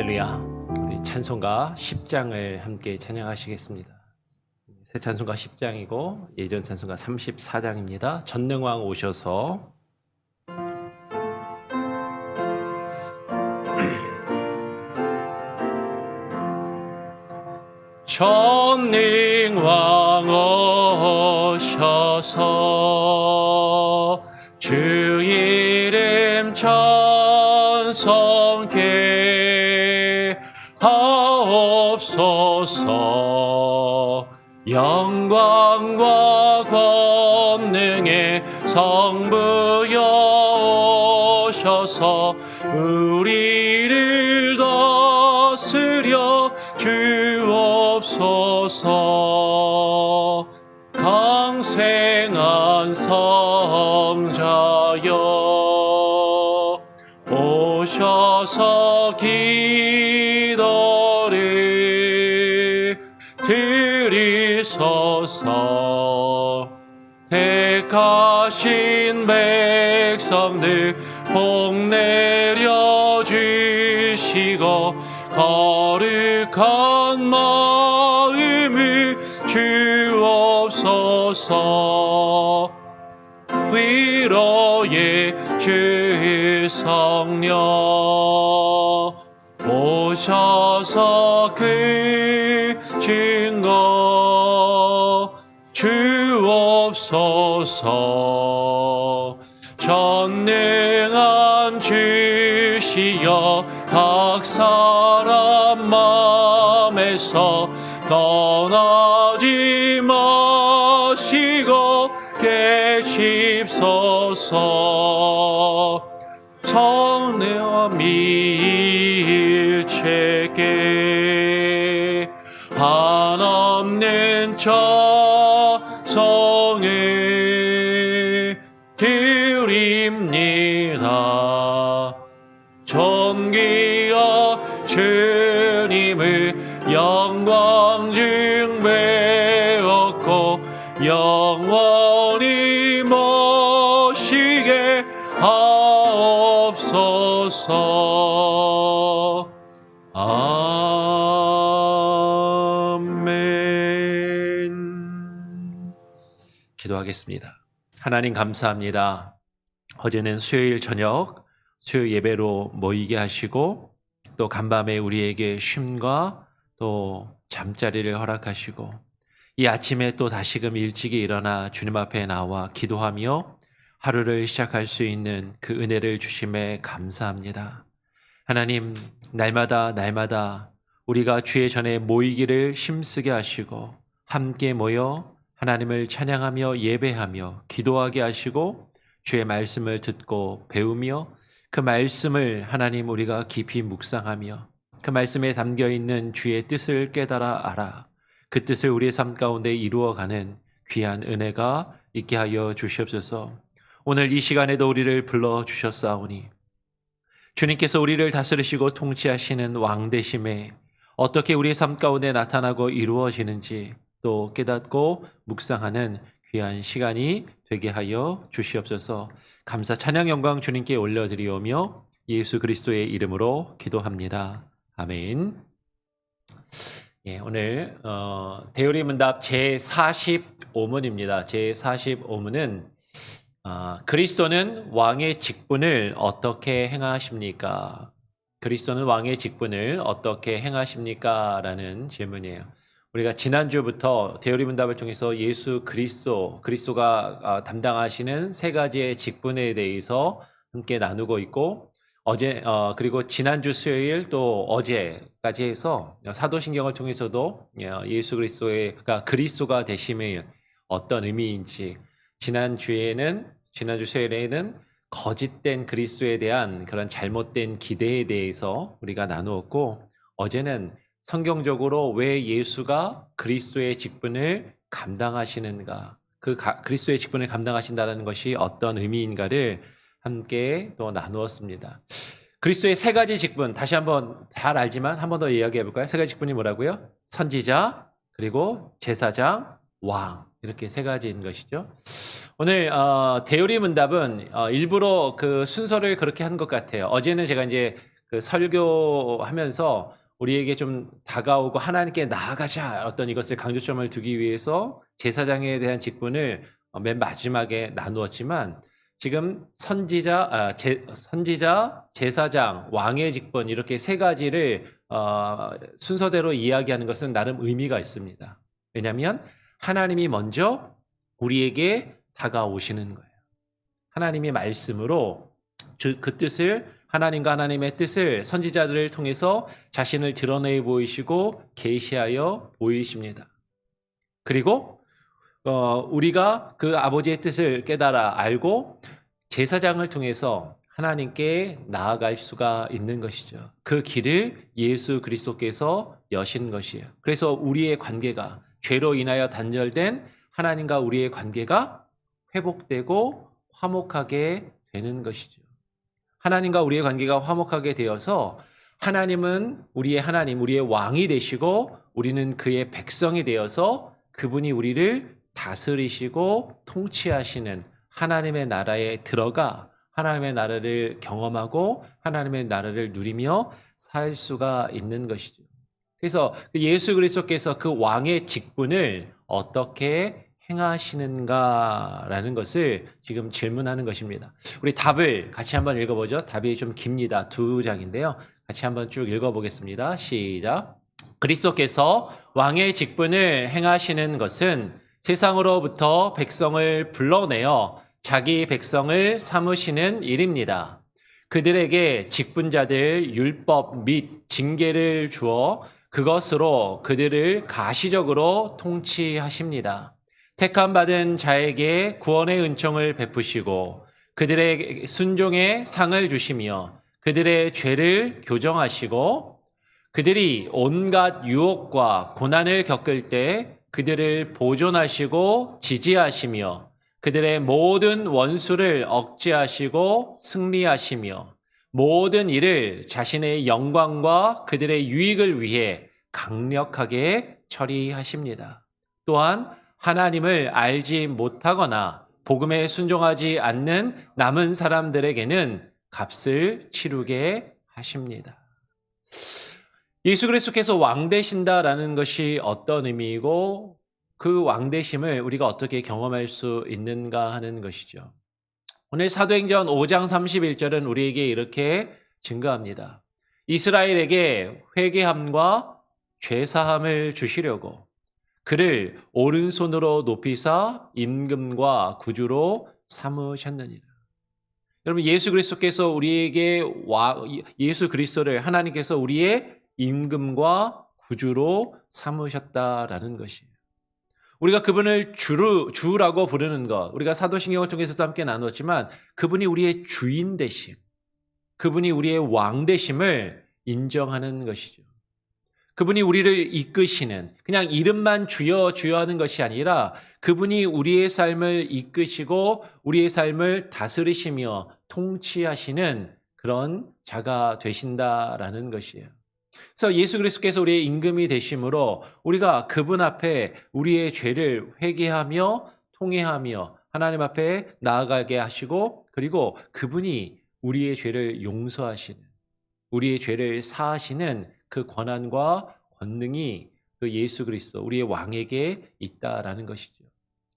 할렐루야. 우리 찬송가 10장을 함께 찬양하시겠습니다. 새 찬송가 10장이고 예전 찬송가 34장입니다. 전능왕 오셔서. 전능왕 오셔서 주 이름 찬송케 하옵소서. 영광과 권능의 성부여 오셔서 우리를 다스려 주옵소서. 강생한 성자여 오셔서 기도를 드리소서. 택하신 백성들 복 내려주시고 거룩한 마음을 주옵소서. 위로의 주 성령 오셔서 그 증거 주옵소서. 전능한 주시여 각 사람 마음에서 떠나지 마시고 계십소서. 성령 밀체게 한없는 찬송을 드립니다. 존귀한 주님을 영광 증배하고 영원히 모시게 하옵소서. 아멘. 기도하겠습니다. 하나님 감사합니다. 어제는 수요일 저녁 수요 예배로 모이게 하시고 또 간밤에 우리에게 쉼과 또 잠자리를 허락하시고 이 아침에 또 다시금 일찍이 일어나 주님 앞에 나와 기도하며 하루를 시작할 수 있는 그 은혜를 주심에 감사합니다. 하나님, 날마다 우리가 주의 전에 모이기를 힘쓰게 하시고 함께 모여 하나님을 찬양하며 예배하며 기도하게 하시고 주의 말씀을 듣고 배우며 그 말씀을 하나님 우리가 깊이 묵상하며 그 말씀에 담겨있는 주의 뜻을 깨달아 알아 그 뜻을 우리의 삶 가운데 이루어가는 귀한 은혜가 있게 하여 주시옵소서. 오늘 이 시간에도 우리를 불러주셨사오니 주님께서 우리를 다스리시고 통치하시는 왕 되심에 어떻게 우리의 삶 가운데 나타나고 이루어지는지 또 깨닫고 묵상하는 귀한 시간이 되게 하여 주시옵소서. 감사 찬양 영광 주님께 올려드리오며 예수 그리스도의 이름으로 기도합니다. 아멘. 예, 오늘 대우리 문답 제45문입니다. 제45문은 그리스도는 왕의 직분을 어떻게 행하십니까? 그리스도는 왕의 직분을 어떻게 행하십니까? 라는 질문이에요. 우리가 지난주부터 대우리 문답을 통해서 예수 그리스도가 담당하시는 세 가지의 직분에 대해서 함께 나누고 있고 그리고 지난주 수요일 또 어제까지 해서 사도신경을 통해서도 예수 그리스도가 되심의 어떤 의미인지 지난주 수요일에는 거짓된 그리스도에 대한 그런 잘못된 기대에 대해서 우리가 나누었고 어제는 성경적으로 왜 예수가 그리스도의 직분을 감당하시는가, 그리스도의 직분을 감당하신다는 것이 어떤 의미인가를 함께 또 나누었습니다. 그리스도의 세 가지 직분, 다시 한번 잘 알지만 한 번 더 이야기해 볼까요? 세 가지 직분이 뭐라고요? 선지자, 그리고 제사장, 왕, 이렇게 세 가지인 것이죠. 오늘 대우리 문답은 일부러 그 순서를 그렇게 한 것 같아요. 어제는 제가 이제 그 설교하면서 우리에게 좀 다가오고 하나님께 나아가자 어떤 이것을 강조점을 두기 위해서 제사장에 대한 직분을 맨 마지막에 나누었지만 지금 선지자, 제사장, 왕의 직분 이렇게 세 가지를 순서대로 이야기하는 것은 나름 의미가 있습니다. 왜냐하면 하나님이 먼저 우리에게 다가오시는 거예요. 하나님의 말씀으로 그 뜻을 하나님과 하나님의 뜻을 선지자들을 통해서 자신을 드러내 보이시고 계시하여 보이십니다. 그리고 우리가 그 아버지의 뜻을 깨달아 알고 제사장을 통해서 하나님께 나아갈 수가 있는 것이죠. 그 길을 예수 그리스도께서 여신 것이에요. 그래서 우리의 관계가 죄로 인하여 단절된 하나님과 우리의 관계가 회복되고 화목하게 되는 것이죠. 하나님과 우리의 관계가 화목하게 되어서 하나님은 우리의 하나님, 우리의 왕이 되시고 우리는 그의 백성이 되어서 그분이 우리를 다스리시고 통치하시는 하나님의 나라에 들어가 하나님의 나라를 경험하고 하나님의 나라를 누리며 살 수가 있는 것이죠. 그래서 예수 그리스도께서 그 왕의 직분을 어떻게 행하시는가라는 것을 지금 질문하는 것입니다. 우리 답을 같이 한번 읽어보죠. 답이 좀 깁니다. 2장인데요. 같이 한번 쭉 읽어보겠습니다. 시작. 그리스도께서 왕의 직분을 행하시는 것은 세상으로부터 백성을 불러내어 자기 백성을 삼으시는 일입니다. 그들에게 직분자들 율법 및 징계를 주어 그것으로 그들을 가시적으로 통치하십니다. 택함 받은 자에게 구원의 은총을 베푸시고 그들의 순종의 상을 주시며 그들의 죄를 교정하시고 그들이 온갖 유혹과 고난을 겪을 때 그들을 보존하시고 지지하시며 그들의 모든 원수를 억제하시고 승리하시며 모든 일을 자신의 영광과 그들의 유익을 위해 강력하게 처리하십니다. 또한 하나님을 알지 못하거나 복음에 순종하지 않는 남은 사람들에게는 값을 치르게 하십니다. 예수 그리스도께서 왕 되신다라는 것이 어떤 의미이고 그 왕 되심을 우리가 어떻게 경험할 수 있는가 하는 것이죠. 오늘 사도행전 5장 31절은 우리에게 이렇게 증거합니다. 이스라엘에게 회개함과 죄사함을 주시려고 그를 오른손으로 높이사 임금과 구주로 삼으셨느니라. 여러분 예수 그리스도께서 우리에게 예수 그리스도를 하나님께서 우리의 임금과 구주로 삼으셨다라는 것이에요. 우리가 그분을 주라고 부르는 것, 우리가 사도신경을 통해서도 함께 나누었지만 그분이 우리의 주인 되심, 그분이 우리의 왕 되심을 인정하는 것이죠. 그분이 우리를 이끄시는, 그냥 이름만 주여 주여 하는 것이 아니라 그분이 우리의 삶을 이끄시고 우리의 삶을 다스리시며 통치하시는 그런 자가 되신다라는 것이에요. 그래서 예수 그리스도께서 우리의 임금이 되심으로 우리가 그분 앞에 우리의 죄를 회개하며 통회하며 하나님 앞에 나아가게 하시고 그리고 그분이 우리의 죄를 용서하시는, 우리의 죄를 사하시는 그 권한과 권능이 그 예수 그리스도 우리의 왕에게 있다라는 것이죠.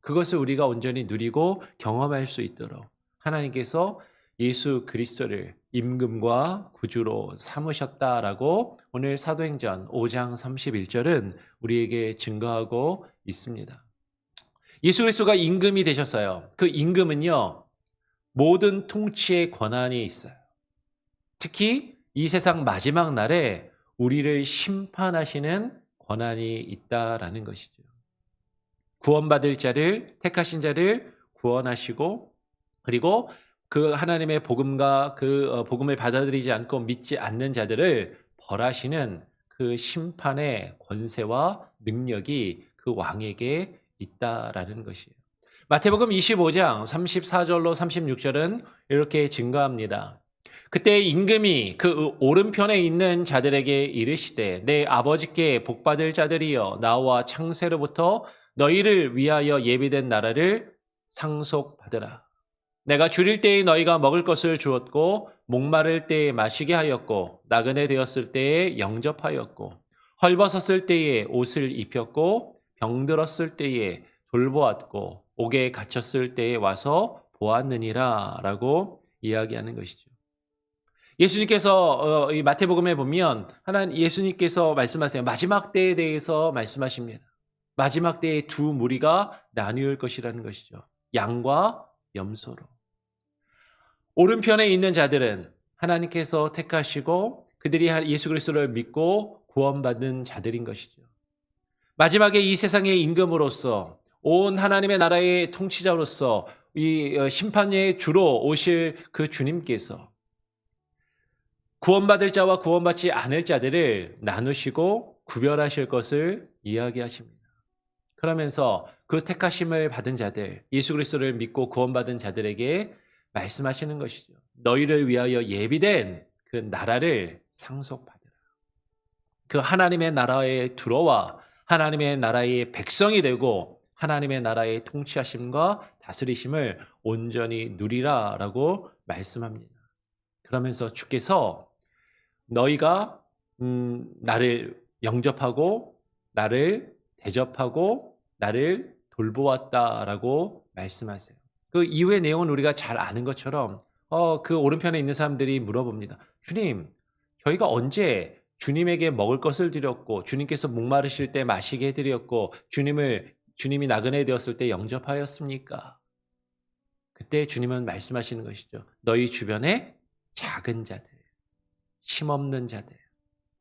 그것을 우리가 온전히 누리고 경험할 수 있도록 하나님께서 예수 그리스도를 임금과 구주로 삼으셨다라고 오늘 사도행전 5장 31절은 우리에게 증거하고 있습니다. 예수 그리스도가 임금이 되셨어요. 그 임금은요, 모든 통치의 권한이 있어요. 특히 이 세상 마지막 날에 우리를 심판하시는 권한이 있다라는 것이죠. 구원받을 자를, 택하신 자를 구원하시고 그리고 그 하나님의 복음과 그 복음을 받아들이지 않고 믿지 않는 자들을 벌하시는 그 심판의 권세와 능력이 그 왕에게 있다라는 것이에요. 마태복음 25장 34절로 36절은 이렇게 증거합니다. 그때 임금이 그 오른편에 있는 자들에게 이르시되 내 아버지께 복받을 자들이여 나와 창세로부터 너희를 위하여 예비된 나라를 상속받으라. 내가 줄일 때에 너희가 먹을 것을 주었고 목마를 때에 마시게 하였고 나그네 되었을 때에 영접하였고 헐벗었을 때에 옷을 입혔고 병들었을 때에 돌보았고 옥에 갇혔을 때에 와서 보았느니라 라고 이야기하는 것이죠. 예수님께서 이 마태복음에 보면 예수님께서 말씀하세요. 마지막 때에 대해서 말씀하십니다. 마지막 때에 두 무리가 나뉘을 것이라는 것이죠. 양과 염소로. 오른편에 있는 자들은 하나님께서 택하시고 그들이 예수 그리스도를 믿고 구원받은 자들인 것이죠. 마지막에 이 세상의 임금으로서 온 하나님의 나라의 통치자로서 이 심판의 주로 오실 그 주님께서 구원받을 자와 구원받지 않을 자들을 나누시고 구별하실 것을 이야기하십니다. 그러면서 그 택하심을 받은 자들, 예수 그리스도를 믿고 구원받은 자들에게 말씀하시는 것이죠. 너희를 위하여 예비된 그 나라를 상속받으라. 그 하나님의 나라에 들어와 하나님의 나라의 백성이 되고 하나님의 나라의 통치하심과 다스리심을 온전히 누리라라고 말씀합니다. 그러면서 주께서 너희가 나를 영접하고 나를 대접하고 나를 돌보았다라고 말씀하세요. 그 이후의 내용은 우리가 잘 아는 것처럼 그 오른편에 있는 사람들이 물어봅니다. 주님, 저희가 언제 주님에게 먹을 것을 드렸고 주님께서 목마르실 때 마시게 해드렸고 주님이 나그네 되었을 때 영접하였습니까? 그때 주님은 말씀하시는 것이죠. 너희 주변에 작은 자들, 힘없는 자들,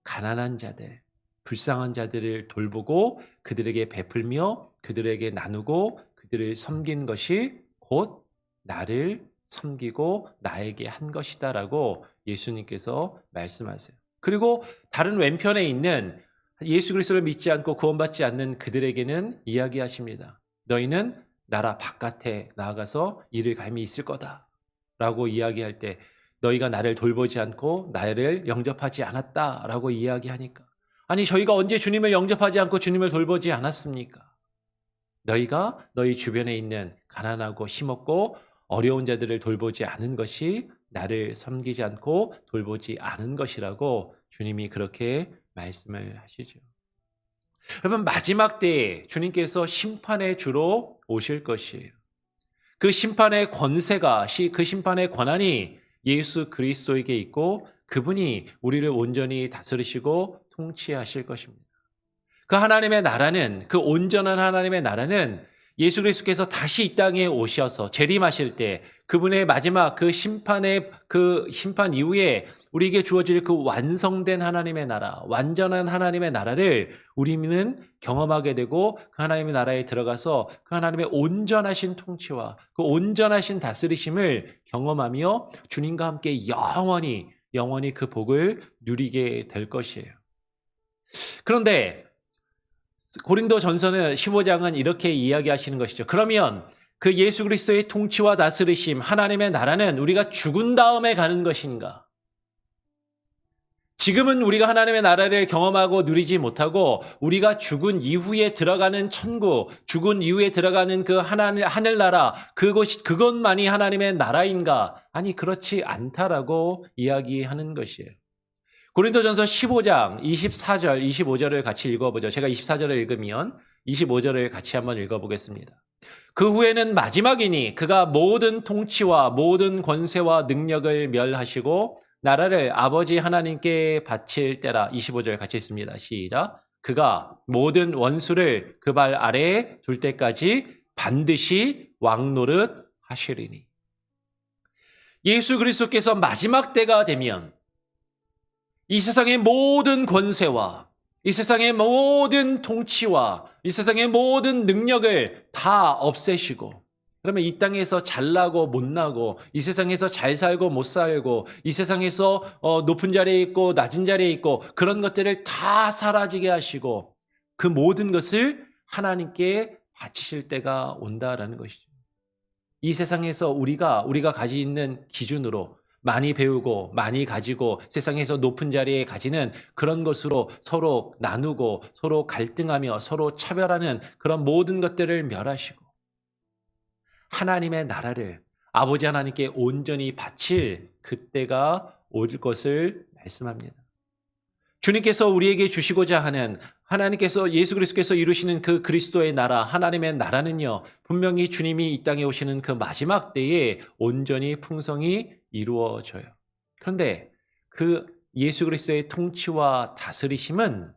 가난한 자들, 불쌍한 자들을 돌보고 그들에게 베풀며 그들에게 나누고 그들을 섬긴 것이 곧 나를 섬기고 나에게 한 것이다라고 예수님께서 말씀하세요. 그리고 다른 왼편에 있는 예수 그리스도를 믿지 않고 구원받지 않는 그들에게는 이야기하십니다. 너희는 나라 바깥에 나아가서 일을 감히 있을 거다라고 이야기할 때 너희가 나를 돌보지 않고 나를 영접하지 않았다라고 이야기하니까 아니 저희가 언제 주님을 영접하지 않고 주님을 돌보지 않았습니까? 너희가 너희 주변에 있는 가난하고 힘없고 어려운 자들을 돌보지 않은 것이 나를 섬기지 않고 돌보지 않은 것이라고 주님이 그렇게 말씀을 하시죠. 여러분 마지막 때에 주님께서 심판의 주로 오실 것이에요. 그 심판의 권세가 그 심판의 권한이 예수 그리스도에게 있고 그분이 우리를 온전히 다스리시고 통치하실 것입니다. 그 하나님의 나라는 그 온전한 하나님의 나라는 예수 그리스도께서 다시 이 땅에 오셔서 재림하실 때 그분의 마지막 그 심판 이후에 우리에게 주어질 그 완성된 하나님의 나라, 완전한 하나님의 나라를 우리는 경험하게 되고 그 하나님의 나라에 들어가서 그 하나님의 온전하신 통치와 그 온전하신 다스리심을 경험하며 주님과 함께 영원히 그 복을 누리게 될 것이에요. 그런데 고린도전서는 15장은 이렇게 이야기하시는 것이죠. 그러면 그 예수 그리스도의 통치와 다스리심, 하나님의 나라는 우리가 죽은 다음에 가는 것인가? 지금은 우리가 하나님의 나라를 경험하고 누리지 못하고 우리가 죽은 이후에 들어가는 천국, 죽은 이후에 들어가는 그 하늘나라, 그것만이 하나님의 나라인가? 아니 그렇지 않다라고 이야기하는 것이에요. 고린도전서 15장 24절, 25절을 같이 읽어보죠. 제가 24절을 읽으면 25절을 같이 한번 읽어보겠습니다. 그 후에는 마지막이니 그가 모든 통치와 모든 권세와 능력을 멸하시고 나라를 아버지 하나님께 바칠 때라. 25절 같이 읽습니다. 시작. 그가 모든 원수를 그 발 아래에 둘 때까지 반드시 왕노릇 하시리니. 예수 그리스도께서 마지막 때가 되면 이 세상의 모든 권세와 이 세상의 모든 통치와 이 세상의 모든 능력을 다 없애시고 그러면 이 땅에서 잘나고 못나고 이 세상에서 잘 살고 못 살고 이 세상에서 높은 자리에 있고 낮은 자리에 있고 그런 것들을 다 사라지게 하시고 그 모든 것을 하나님께 바치실 때가 온다라는 것이죠. 이 세상에서 우리가 가지고 있는 기준으로 많이 배우고 많이 가지고 세상에서 높은 자리에 가지는 그런 것으로 서로 나누고 서로 갈등하며 서로 차별하는 그런 모든 것들을 멸하시고 하나님의 나라를 아버지 하나님께 온전히 바칠 그때가 올 것을 말씀합니다. 주님께서 우리에게 주시고자 하는 하나님께서 예수 그리스도께서 이루시는 그 그리스도의 나라, 하나님의 나라는요, 분명히 주님이 이 땅에 오시는 그 마지막 때에 온전히 풍성히 이루어져요. 그런데 그 예수 그리스도의 통치와 다스리심은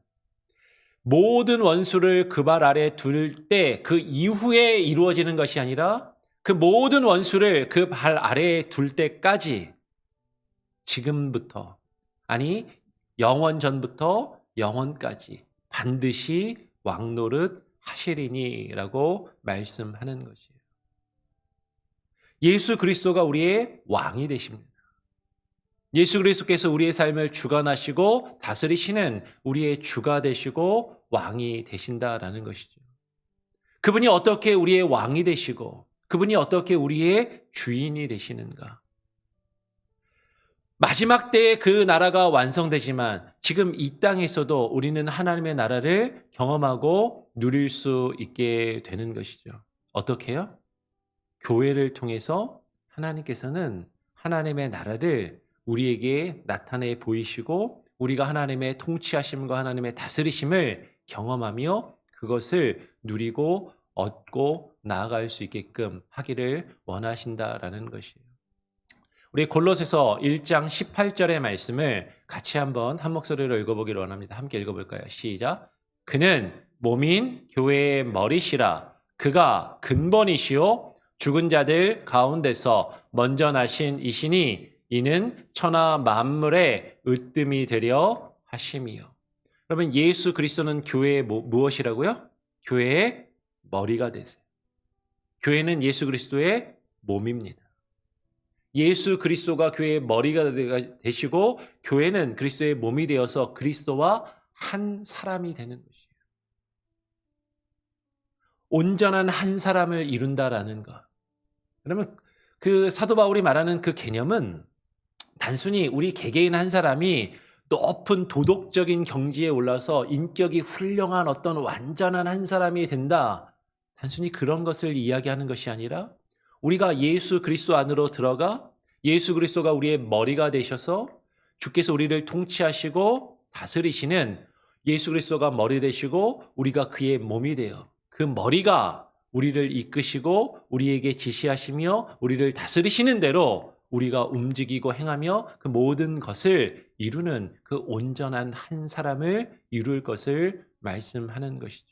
모든 원수를 그 발 아래 둘 때 그 이후에 이루어지는 것이 아니라 그 모든 원수를 그 발 아래에 둘 때까지 지금부터, 아니 영원 전부터 영원까지 반드시 왕노릇 하시리니라고 말씀하는 것이에요. 예수 그리스도가 우리의 왕이 되십니다. 예수 그리스도께서 우리의 삶을 주관하시고 다스리시는 우리의 주가 되시고 왕이 되신다라는 것이죠. 그분이 어떻게 우리의 왕이 되시고 그분이 어떻게 우리의 주인이 되시는가? 마지막 때에 그 나라가 완성되지만 지금 이 땅에서도 우리는 하나님의 나라를 경험하고 누릴 수 있게 되는 것이죠. 어떻게 해요? 교회를 통해서 하나님께서는 하나님의 나라를 우리에게 나타내 보이시고 우리가 하나님의 통치하심과 하나님의 다스리심을 경험하며 그것을 누리고 얻고 나아갈 수 있게끔 하기를 원하신다라는 것이에요. 우리 골로새서 1장 18절의 말씀을 같이 한번 한 목소리로 읽어보기를 원합니다. 함께 읽어볼까요? 시작. 그는 몸인 교회의 머리시라. 그가 근본이시요 죽은 자들 가운데서 먼저 나신 이시니 이는 천하 만물의 으뜸이 되려 하심이요. 여러분, 예수 그리스도는 교회의 무엇이라고요? 교회의 머리가 되세요. 교회는 예수 그리스도의 몸입니다. 예수 그리스도가 교회의 머리가 되시고 교회는 그리스도의 몸이 되어서 그리스도와 한 사람이 되는 것이에요. 온전한 한 사람을 이룬다라는 것. 그러면 그 사도 바울이 말하는 그 개념은 단순히 우리 개개인 한 사람이 높은 도덕적인 경지에 올라서 인격이 훌륭한 어떤 완전한 한 사람이 된다. 단순히 그런 것을 이야기하는 것이 아니라 우리가 예수 그리스도 안으로 들어가 예수 그리스도가 우리의 머리가 되셔서 주께서 우리를 통치하시고 다스리시는 예수 그리스도가 머리 되시고 우리가 그의 몸이 되어 그 머리가 우리를 이끄시고 우리에게 지시하시며 우리를 다스리시는 대로 우리가 움직이고 행하며 그 모든 것을 이루는 그 온전한 한 사람을 이룰 것을 말씀하는 것이죠.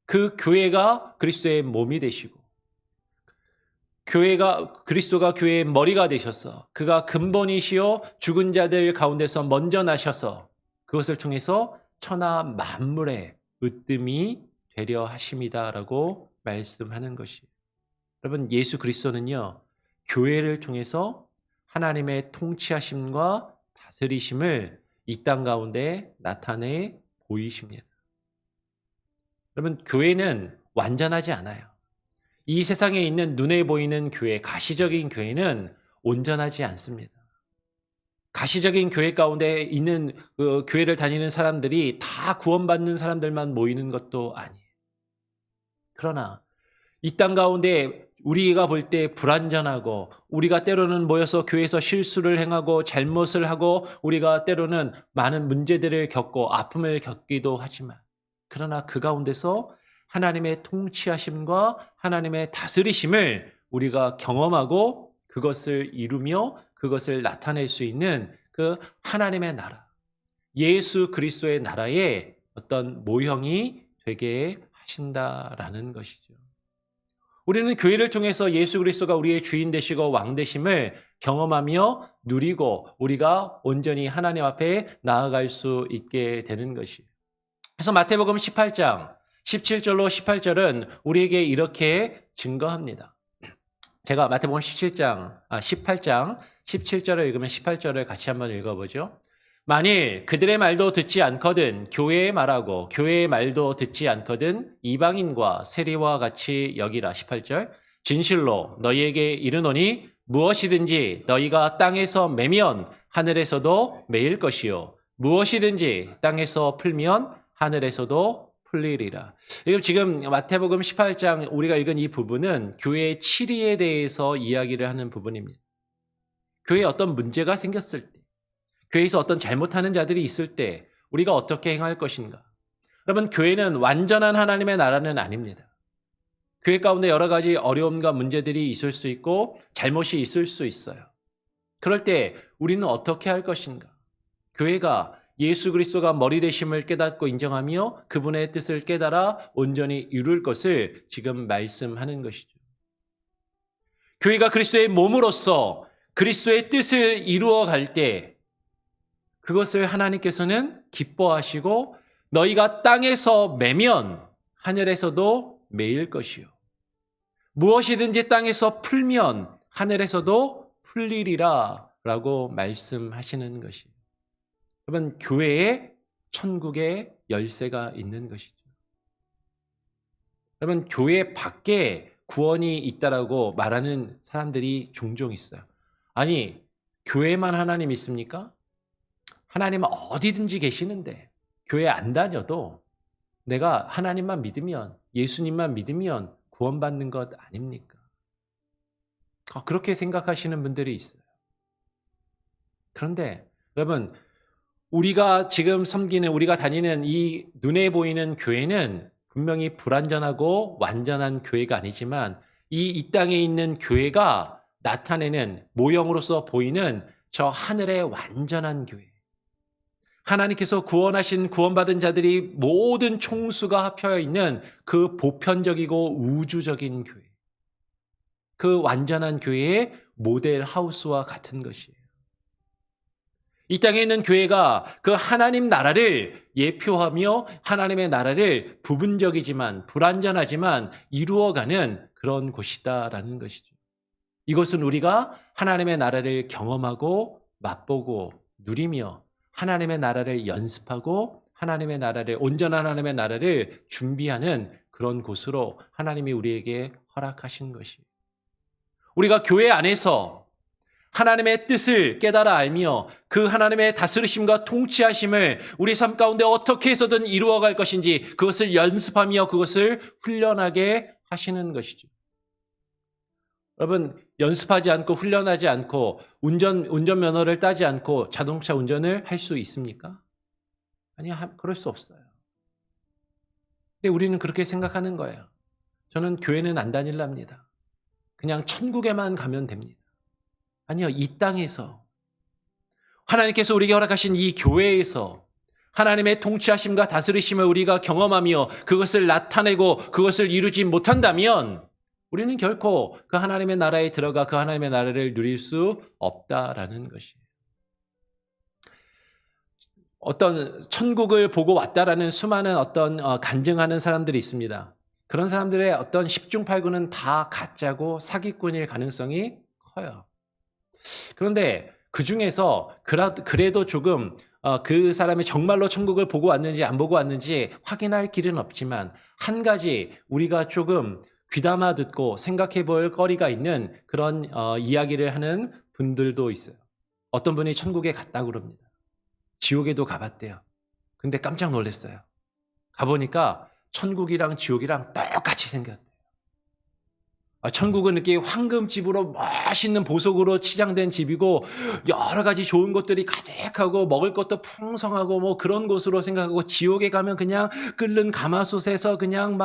그 교회가 그리스도의 몸이 되시고 그리스도가 교회의 머리가 되셔서 그가 근본이시요 죽은 자들 가운데서 먼저 나셔서 그것을 통해서 천하 만물의 으뜸이 되려 하심이다라고 말씀하는 것이에요. 여러분, 예수 그리스도는요, 교회를 통해서 하나님의 통치하심과 다스리심을 이 땅 가운데 나타내 보이십니다. 여러분, 교회는 완전하지 않아요. 이 세상에 있는 눈에 보이는 교회, 가시적인 교회는 온전하지 않습니다. 가시적인 교회 가운데 있는 그 교회를 다니는 사람들이 다 구원받는 사람들만 모이는 것도 아니에요. 그러나 이 땅 가운데 우리가 볼 때 불완전하고 우리가 때로는 모여서 교회에서 실수를 행하고 잘못을 하고 우리가 때로는 많은 문제들을 겪고 아픔을 겪기도 하지만 그러나 그 가운데서 하나님의 통치하심과 하나님의 다스리심을 우리가 경험하고 그것을 이루며 그것을 나타낼 수 있는 그 하나님의 나라, 예수 그리스도의 나라의 어떤 모형이 되게 하신다라는 것이죠. 우리는 교회를 통해서 예수 그리스도가 우리의 주인 되시고 왕 되심을 경험하며 누리고 우리가 온전히 하나님 앞에 나아갈 수 있게 되는 것이에요. 그래서 마태복음 18장 17절로 18절은 우리에게 이렇게 증거합니다. 제가 마태복음 18장 17절을 읽으면 18절을 같이 한번 읽어보죠. 만일 그들의 말도 듣지 않거든 교회의 말하고 교회의 말도 듣지 않거든 이방인과 세리와 같이 여기라. 18절. 진실로 너희에게 이르노니 무엇이든지 너희가 땅에서 매면 하늘에서도 매일 것이요 무엇이든지 땅에서 풀면 하늘에서도 풀리리라. 지금 마태복음 18장 우리가 읽은 이 부분은 교회의 치리에 대해서 이야기를 하는 부분입니다. 교회에 어떤 문제가 생겼을 때, 교회에서 어떤 잘못하는 자들이 있을 때 우리가 어떻게 행할 것인가. 여러분, 교회는 완전한 하나님의 나라는 아닙니다. 교회 가운데 여러 가지 어려움과 문제들이 있을 수 있고 잘못이 있을 수 있어요. 그럴 때 우리는 어떻게 할 것인가? 교회가 예수 그리스도가 머리 되심을 깨닫고 인정하며 그분의 뜻을 깨달아 온전히 이룰 것을 지금 말씀하는 것이죠. 교회가 그리스도의 몸으로서 그리스도의 뜻을 이루어 갈 때 그것을 하나님께서는 기뻐하시고 너희가 땅에서 매면 하늘에서도 매일 것이요. 무엇이든지 땅에서 풀면 하늘에서도 풀리리라 라고 말씀하시는 것이에요. 여러분, 교회에 천국의 열쇠가 있는 것이죠. 여러분, 교회 밖에 구원이 있다라고 말하는 사람들이 종종 있어요. 아니, 교회만 하나님 있습니까? 하나님은 어디든지 계시는데 교회 안 다녀도 내가 하나님만 믿으면, 예수님만 믿으면 구원받는 것 아닙니까? 그렇게 생각하시는 분들이 있어요. 그런데 여러분, 우리가 지금 섬기는, 우리가 다니는 이 눈에 보이는 교회는 분명히 불완전하고 완전한 교회가 아니지만 이 땅에 있는 교회가 나타내는 모형으로서 보이는 저 하늘의 완전한 교회. 하나님께서 구원하신 구원받은 자들이 모든 총수가 합하여 있는 그 보편적이고 우주적인 교회. 그 완전한 교회의 모델 하우스와 같은 것이에요. 이 땅에 있는 교회가 그 하나님 나라를 예표하며 하나님의 나라를 부분적이지만 불완전하지만 이루어가는 그런 곳이다라는 것이죠. 이것은 우리가 하나님의 나라를 경험하고 맛보고 누리며 하나님의 나라를 연습하고 하나님의 나라를, 온전한 하나님의 나라를 준비하는 그런 곳으로 하나님이 우리에게 허락하신 것이에요. 우리가 교회 안에서 하나님의 뜻을 깨달아 알며 그 하나님의 다스리심과 통치하심을 우리 삶 가운데 어떻게 해서든 이루어갈 것인지 그것을 연습하며 그것을 훈련하게 하시는 것이죠. 여러분, 연습하지 않고 훈련하지 않고 운전면허를 따지 않고 자동차 운전을 할 수 있습니까? 아니요, 그럴 수 없어요. 근데 우리는 그렇게 생각하는 거예요. 저는 교회는 안 다닐랍니다. 그냥 천국에만 가면 됩니다. 아니요, 이 땅에서 하나님께서 우리에게 허락하신 이 교회에서 하나님의 통치하심과 다스리심을 우리가 경험하며 그것을 나타내고 그것을 이루지 못한다면 우리는 결코 그 하나님의 나라에 들어가 그 하나님의 나라를 누릴 수 없다라는 것이에요. 어떤 천국을 보고 왔다라는 수많은 어떤 간증하는 사람들이 있습니다. 그런 사람들의 어떤 10중 8구는 다 가짜고 사기꾼일 가능성이 커요. 그런데 그 중에서 그래도 조금 그 사람이 정말로 천국을 보고 왔는지 안 보고 왔는지 확인할 길은 없지만 한 가지 우리가 조금 귀담아 듣고 생각해 볼 거리가 있는 그런 이야기를 하는 분들도 있어요. 어떤 분이 천국에 갔다고 그럽니다. 지옥에도 가봤대요. 근데 깜짝 놀랐어요. 가보니까 천국이랑 지옥이랑 똑같이 생겼대요. 천국은 이렇게 황금집으로 멋있는 보석으로 치장된 집이고 여러 가지 좋은 것들이 가득하고 먹을 것도 풍성하고 뭐 그런 곳으로 생각하고, 지옥에 가면 그냥 끓는 가마솥에서 그냥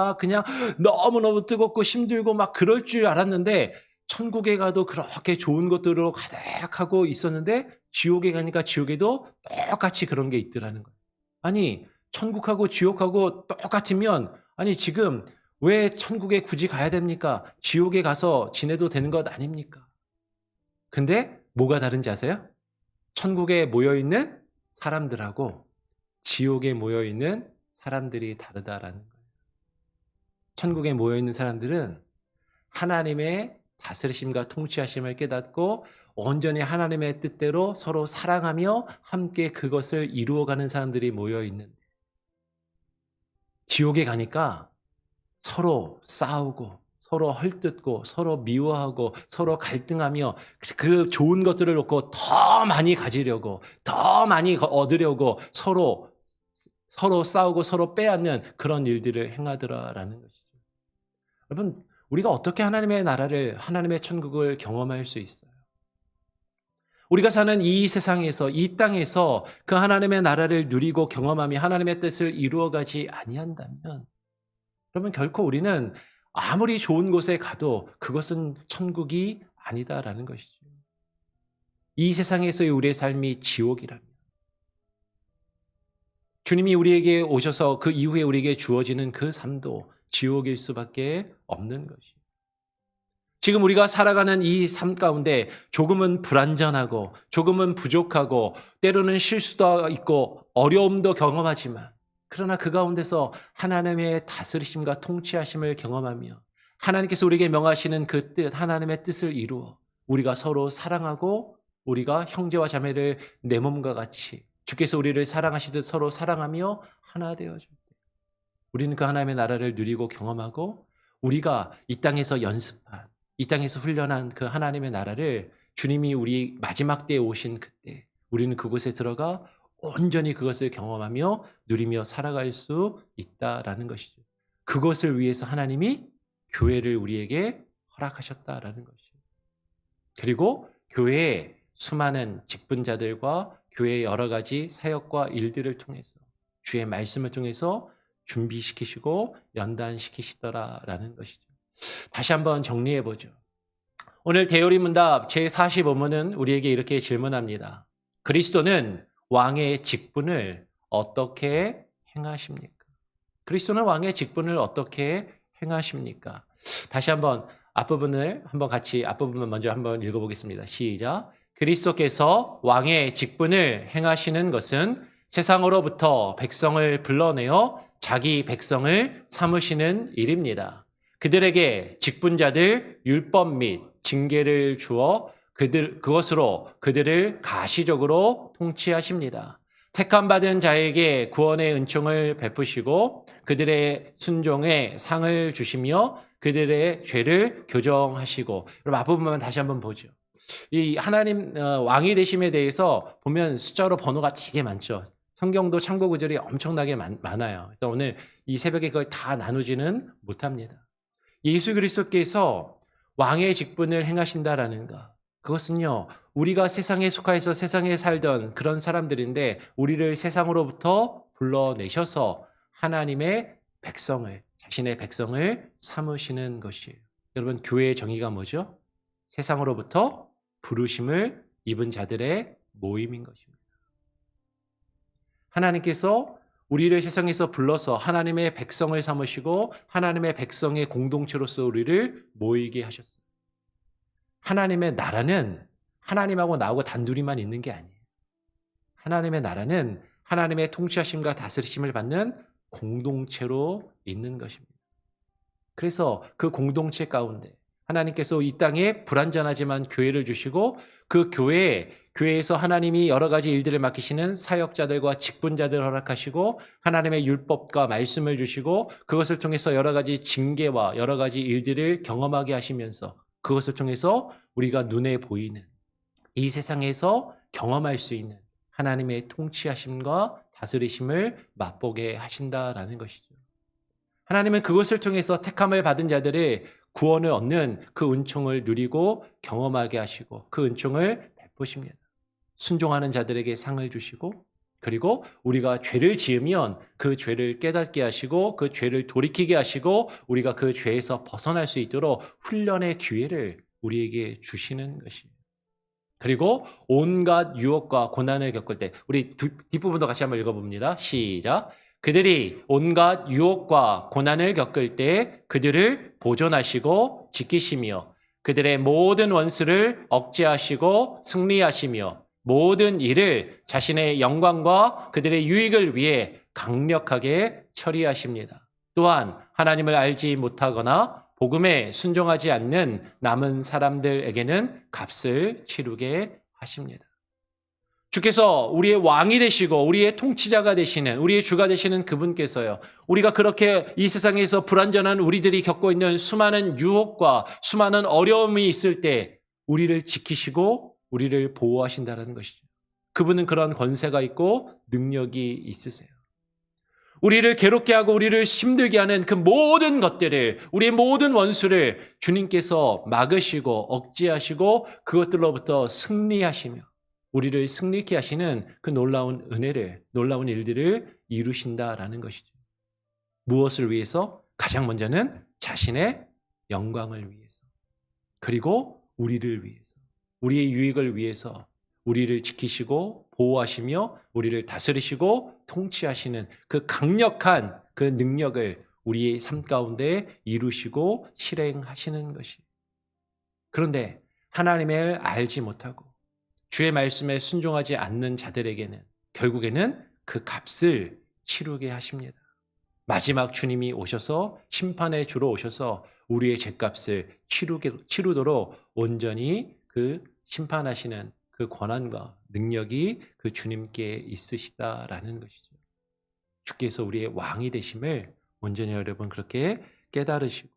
너무너무 뜨겁고 힘들고 막 그럴 줄 알았는데 천국에 가도 그렇게 좋은 것들로 가득하고 있었는데 지옥에 가니까 지옥에도 똑같이 그런 게 있더라는 거예요. 아니, 천국하고 지옥하고 똑같으면 아니 지금 왜 천국에 굳이 가야 됩니까? 지옥에 가서 지내도 되는 것 아닙니까? 근데 뭐가 다른지 아세요? 천국에 모여있는 사람들하고 지옥에 모여있는 사람들이 다르다라는 거예요. 천국에 모여있는 사람들은 하나님의 다스리심과 통치하심을 깨닫고 온전히 하나님의 뜻대로 서로 사랑하며 함께 그것을 이루어가는 사람들이 모여있는데, 지옥에 가니까 서로 싸우고 서로 헐뜯고 서로 미워하고 서로 갈등하며 그 좋은 것들을 놓고 더 많이 가지려고 더 많이 얻으려고 서로 서로 싸우고 서로 빼앗는 그런 일들을 행하더라라는 것이죠. 여러분, 우리가 어떻게 하나님의 나라를, 하나님의 천국을 경험할 수 있어요? 우리가 사는 이 세상에서, 이 땅에서 그 하나님의 나라를 누리고 경험하며 하나님의 뜻을 이루어가지 아니한다면, 그러면 결코 우리는 아무리 좋은 곳에 가도 그것은 천국이 아니다라는 것이죠. 이 세상에서의 우리의 삶이 지옥이라면, 주님이 우리에게 오셔서 그 이후에 우리에게 주어지는 그 삶도 지옥일 수밖에 없는 것이죠. 지금 우리가 살아가는 이 삶 가운데 조금은 불완전하고 조금은 부족하고 때로는 실수도 있고 어려움도 경험하지만, 그러나 그 가운데서 하나님의 다스리심과 통치하심을 경험하며 하나님께서 우리에게 명하시는 그 뜻, 하나님의 뜻을 이루어 우리가 서로 사랑하고 우리가 형제와 자매를 내 몸과 같이 주께서 우리를 사랑하시듯 서로 사랑하며 하나 되어줄 때 우리는 그 하나님의 나라를 누리고 경험하고, 우리가 이 땅에서 연습한, 이 땅에서 훈련한 그 하나님의 나라를 주님이 우리 마지막 때에 오신 그때 우리는 그곳에 들어가 온전히 그것을 경험하며 누리며 살아갈 수 있다라는 것이죠. 그것을 위해서 하나님이 교회를 우리에게 허락하셨다라는 것이죠. 그리고 교회에 수많은 직분자들과 교회의 여러 가지 사역과 일들을 통해서 주의 말씀을 통해서 준비시키시고 연단시키시더라라는 것이죠. 다시 한번 정리해 보죠. 오늘 대요리 문답 제45문은 우리에게 이렇게 질문합니다. 그리스도는 왕의 직분을 어떻게 행하십니까? 그리스도는 왕의 직분을 어떻게 행하십니까? 다시 한번 앞부분을 한번 같이 앞부분만 먼저 한번 읽어보겠습니다. 시작. 그리스도께서 왕의 직분을 행하시는 것은 세상으로부터 백성을 불러내어 자기 백성을 삼으시는 일입니다. 그들에게 직분자들 율법 및 징계를 주어 그것으로 그들을 가시적으로 통치하십니다. 택함 받은 자에게 구원의 은총을 베푸시고 그들의 순종에 상을 주시며 그들의 죄를 교정하시고. 여러분 앞부분만 다시 한번 보죠. 이 하나님 왕이 되심에 대해서 보면 숫자로 번호가 되게 많죠. 성경도 참고 구절이 엄청나게 많아요. 그래서 오늘 이 새벽에 그걸 다 나누지는 못합니다. 예수 그리스도께서 왕의 직분을 행하신다라는 것, 그것은요, 우리가 세상에 속하여서 세상에 살던 그런 사람들인데 우리를 세상으로부터 불러내셔서 하나님의 백성을, 자신의 백성을 삼으시는 것이에요. 여러분, 교회의 정의가 뭐죠? 세상으로부터 부르심을 입은 자들의 모임인 것입니다. 하나님께서 우리를 세상에서 불러서 하나님의 백성을 삼으시고 하나님의 백성의 공동체로서 우리를 모이게 하셨어요. 하나님의 나라는 하나님하고 나하고 단둘이만 있는 게 아니에요. 하나님의 나라는 하나님의 통치하심과 다스리심을 받는 공동체로 있는 것입니다. 그래서 그 공동체 가운데 하나님께서 이 땅에 불완전하지만 교회를 주시고 그 교회에서 하나님이 여러 가지 일들을 맡기시는 사역자들과 직분자들을 허락하시고 하나님의 율법과 말씀을 주시고 그것을 통해서 여러 가지 징계와 여러 가지 일들을 경험하게 하시면서 그것을 통해서 우리가 눈에 보이는 이 세상에서 경험할 수 있는 하나님의 통치하심과 다스리심을 맛보게 하신다라는 것이죠. 하나님은 그것을 통해서 택함을 받은 자들의 구원을 얻는 그 은총을 누리고 경험하게 하시고 그 은총을 베푸십니다. 순종하는 자들에게 상을 주시고 그리고 우리가 죄를 지으면 그 죄를 깨닫게 하시고 그 죄를 돌이키게 하시고 우리가 그 죄에서 벗어날 수 있도록 훈련의 기회를 우리에게 주시는 것입니다. 그리고 온갖 유혹과 고난을 겪을 때 우리 뒷부분도 같이 한번 읽어봅니다. 시작. 그들이 온갖 유혹과 고난을 겪을 때 그들을 보존하시고 지키시며 그들의 모든 원수를 억제하시고 승리하시며 모든 일을 자신의 영광과 그들의 유익을 위해 강력하게 처리하십니다. 또한 하나님을 알지 못하거나 복음에 순종하지 않는 남은 사람들에게는 값을 치르게 하십니다. 주께서 우리의 왕이 되시고 우리의 통치자가 되시는 우리의 주가 되시는 그분께서요. 우리가 그렇게 이 세상에서 불완전한 우리들이 겪고 있는 수많은 유혹과 수많은 어려움이 있을 때 우리를 지키시고 우리를 보호하신다는 것이죠. 그분은 그런 권세가 있고 능력이 있으세요. 우리를 괴롭게 하고 우리를 힘들게 하는 그 모든 것들을, 우리의 모든 원수를 주님께서 막으시고 억제하시고 그것들로부터 승리하시며 우리를 승리케 하시는 그 놀라운 은혜를, 놀라운 일들을 이루신다라는 것이죠. 무엇을 위해서? 가장 먼저는 자신의 영광을 위해서, 그리고 우리를 위해서, 우리의 유익을 위해서 우리를 지키시고 보호하시며 우리를 다스리시고 통치하시는 그 강력한 그 능력을 우리의 삶 가운데 이루시고 실행하시는 것이. 그런데 하나님을 알지 못하고 주의 말씀에 순종하지 않는 자들에게는 결국에는 그 값을 치르게 하십니다. 마지막 주님이 오셔서 심판의 주로 오셔서 우리의 죄값을 치르도록 온전히 그 심판하시는 그 권한과 능력이 그 주님께 있으시다라는 것이죠. 주께서 우리의 왕이 되심을 온전히 여러분 그렇게 깨달으시고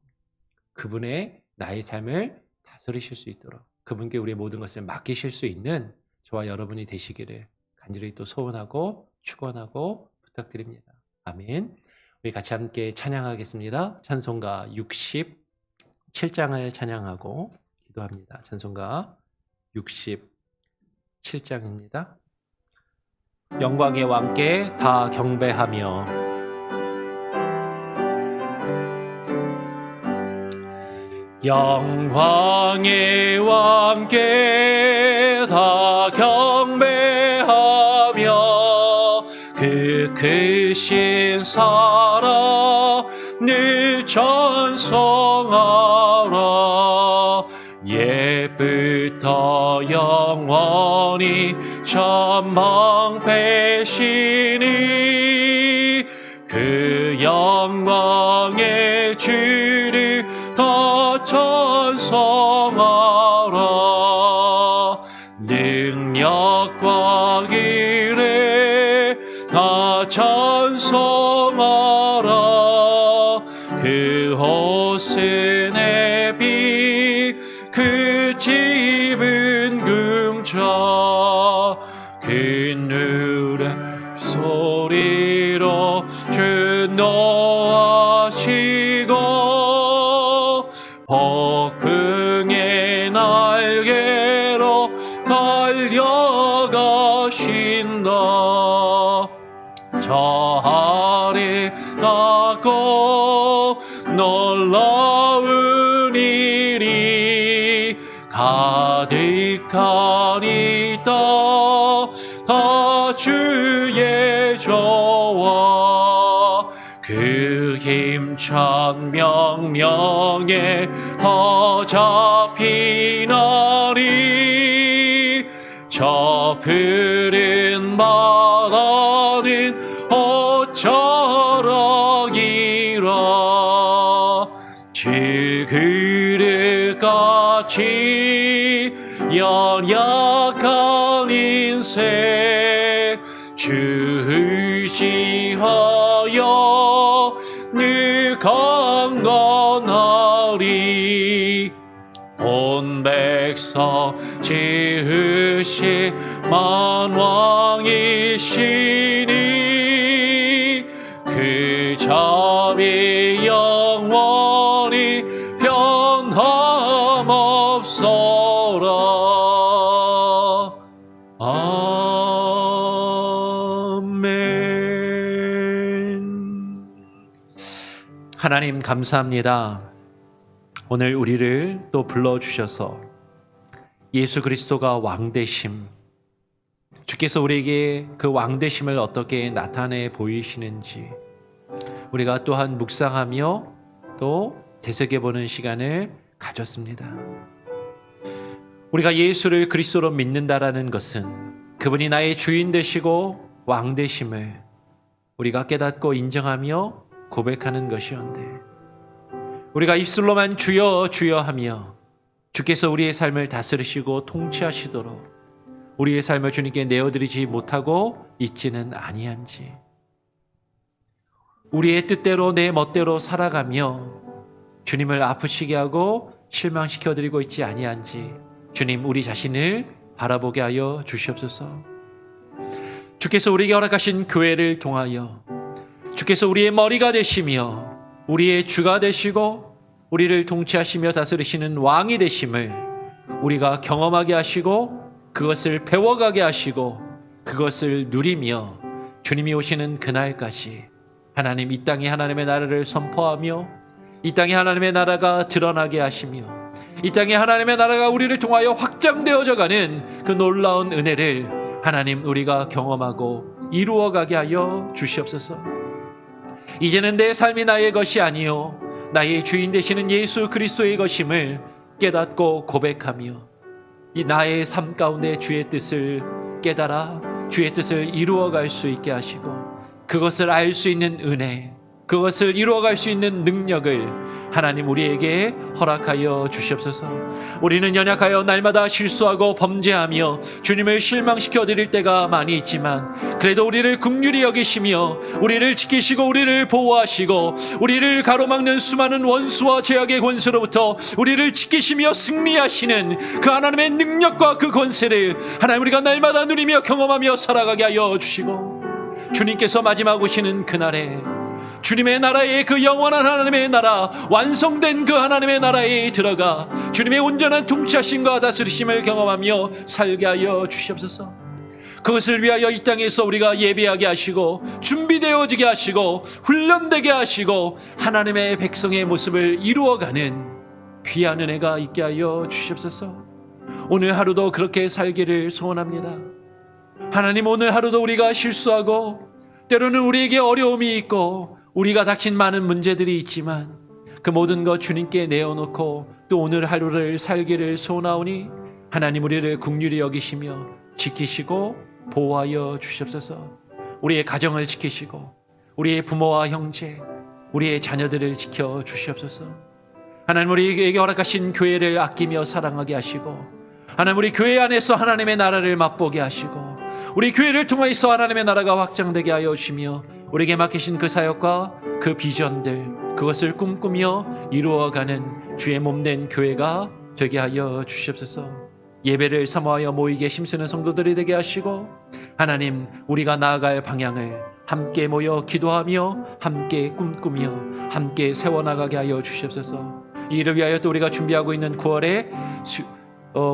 그분의 나의 삶을 다스리실 수 있도록 그분께 우리의 모든 것을 맡기실 수 있는 저와 여러분이 되시기를 간절히 또 소원하고 축원하고 부탁드립니다. 아멘. 우리 같이 함께 찬양하겠습니다. 찬송가 67장을 찬양하고 기도합니다. 찬송가 67장입니다. 영광의 왕께 다 경배하며 영광의 왕께 다 경배하며 그 크신 사랑 늘 찬송하라. 옛부터 영원히 전망 배신이 그 영광의 주를 다 찬송하라. 능력과 기래 다 찬송하라. 그 호신의 빛 그 집은 금자 그 누래 소리로 주 노하시고 폭풍의 날개로 달려가신다. 저 아래 닿고 놀라운 일이 가득하니까 다 주의 저와 그 힘찬 명령에 더 잡히나니 저 푸른 바다는 어쩌라기라. 질그릇같이 연약한 인생 주 의지하여 늘 강건하리. 온 백성 지으신 만왕이시니 그 자비 영원히 변함없어라. 아멘. 하나님 감사합니다. 오늘 우리를 또 불러주셔서 예수 그리스도가 왕되심, 주께서 우리에게 그 왕되심을 어떻게 나타내 보이시는지 우리가 또한 묵상하며 또 되새겨보는 시간을 가졌습니다. 우리가 예수를 그리스도로 믿는다라는 것은 그분이 나의 주인 되시고 왕 되심을 우리가 깨닫고 인정하며 고백하는 것이었는데, 우리가 입술로만 주여 주여 하며 주께서 우리의 삶을 다스리시고 통치하시도록 우리의 삶을 주님께 내어드리지 못하고 있지는 아니한지, 우리의 뜻대로 내 멋대로 살아가며 주님을 아프시게 하고 실망시켜드리고 있지 아니한지 주님, 우리 자신을 바라보게 하여 주시옵소서. 주께서 우리에게 허락하신 교회를 통하여 주께서 우리의 머리가 되시며 우리의 주가 되시고 우리를 통치하시며 다스리시는 왕이 되심을 우리가 경험하게 하시고 그것을 배워가게 하시고 그것을 누리며 주님이 오시는 그날까지 하나님 이 땅에 하나님의 나라를 선포하며 이 땅에 하나님의 나라가 드러나게 하시며 이 땅에 하나님의 나라가 우리를 통하여 확장되어져 가는 그 놀라운 은혜를 하나님 우리가 경험하고 이루어가게 하여 주시옵소서. 이제는 내 삶이 나의 것이 아니요 나의 주인 되시는 예수 그리스도의 것임을 깨닫고 고백하며 이 나의 삶 가운데 주의 뜻을 깨달아 주의 뜻을 이루어갈 수 있게 하시고 그것을 알 수 있는 은혜, 그것을 이루어갈 수 있는 능력을 하나님 우리에게 허락하여 주시옵소서. 우리는 연약하여 날마다 실수하고 범죄하며 주님을 실망시켜 드릴 때가 많이 있지만 그래도 우리를 긍휼히 여기시며 우리를 지키시고 우리를 보호하시고 우리를 가로막는 수많은 원수와 죄악의 권세로부터 우리를 지키시며 승리하시는 그 하나님의 능력과 그 권세를 하나님 우리가 날마다 누리며 경험하며 살아가게 하여 주시고 주님께서 마지막 오시는 그날에 주님의 나라에 그 영원한 하나님의 나라 완성된 그 하나님의 나라에 들어가 주님의 온전한 통치하심과 다스리심을 경험하며 살게 하여 주시옵소서. 그것을 위하여 이 땅에서 우리가 예배하게 하시고 준비되어지게 하시고 훈련되게 하시고 하나님의 백성의 모습을 이루어가는 귀한 은혜가 있게 하여 주시옵소서. 오늘 하루도 그렇게 살기를 소원합니다. 하나님 오늘 하루도 우리가 실수하고 때로는 우리에게 어려움이 있고 우리가 닥친 많은 문제들이 있지만 그 모든 것 주님께 내어놓고 또 오늘 하루를 살기를 소원하오니 하나님 우리를 긍휼히 여기시며 지키시고 보호하여 주시옵소서. 우리의 가정을 지키시고 우리의 부모와 형제 우리의 자녀들을 지켜 주시옵소서. 하나님 우리에게 허락하신 교회를 아끼며 사랑하게 하시고 하나님 우리 교회 안에서 하나님의 나라를 맛보게 하시고 우리 교회를 통해서 하나님의 나라가 확장되게 하여 주시며 우리에게 맡기신 그 사역과 그 비전들 그것을 꿈꾸며 이루어가는 주의 몸된 교회가 되게 하여 주시옵소서. 예배를 사모하여 모이게 힘쓰는 성도들이 되게 하시고 하나님 우리가 나아갈 방향을 함께 모여 기도하며 함께 꿈꾸며 함께 세워나가게 하여 주시옵소서. 이 일을 위하여 또 우리가 준비하고 있는 9월의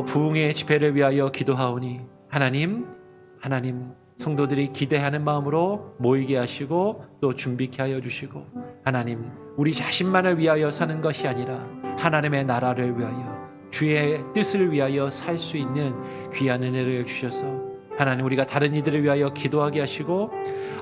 부흥의 집회를 위하여 기도하오니 하나님 성도들이 기대하는 마음으로 모이게 하시고 또 준비케 하여 주시고 하나님 우리 자신만을 위하여 사는 것이 아니라 하나님의 나라를 위하여 주의 뜻을 위하여 살 수 있는 귀한 은혜를 주셔서 하나님 우리가 다른 이들을 위하여 기도하게 하시고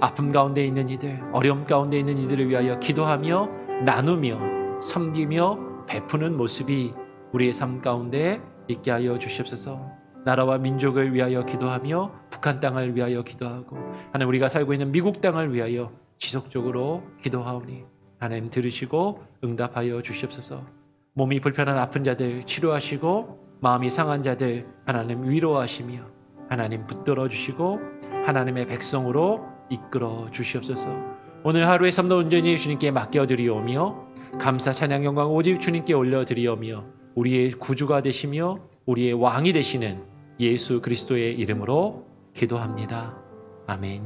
아픔 가운데 있는 이들 어려움 가운데 있는 이들을 위하여 기도하며 나누며 섬기며 베푸는 모습이 우리의 삶 가운데 있게 하여 주시옵소서. 나라와 민족을 위하여 기도하며 북한 땅을 위하여 기도하고 하나님 우리가 살고 있는 미국 땅을 위하여 지속적으로 기도하오니 하나님 들으시고 응답하여 주시옵소서. 몸이 불편한 아픈 자들 치료하시고 마음이 상한 자들 하나님 위로하시며 하나님 붙들어 주시고 하나님의 백성으로 이끌어 주시옵소서. 오늘 하루의 삶도 온전히 주님께 맡겨드리오며 감사 찬양 영광 오직 주님께 올려드리오며 우리의 구주가 되시며 우리의 왕이 되시는 예수 그리스도의 이름으로 기도합니다. 아멘.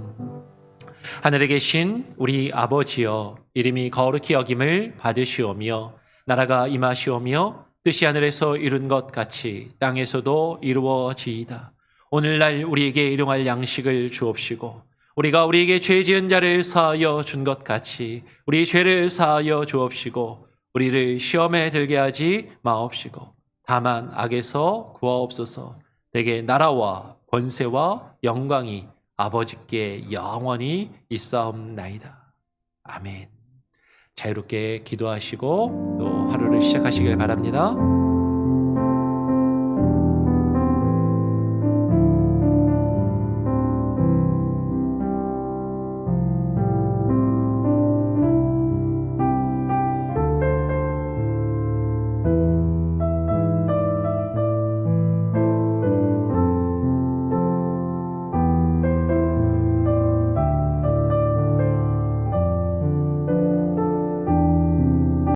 하늘에 계신 우리 아버지여 이름이 거룩히 여김을 받으시오며 나라가 임하시오며 뜻이 하늘에서 이룬 것 같이 땅에서도 이루어지이다. 오늘날 우리에게 일용할 양식을 주옵시고 우리가 우리에게 죄 지은 자를 사하여 준 것 같이 우리 죄를 사하여 주옵시고 우리를 시험에 들게 하지 마옵시고 다만 악에서 구하옵소서. 내게 나라와 권세와 영광이 아버지께 영원히 있사옵나이다. 아멘. 자유롭게 기도하시고 또 하루를 시작하시길 바랍니다.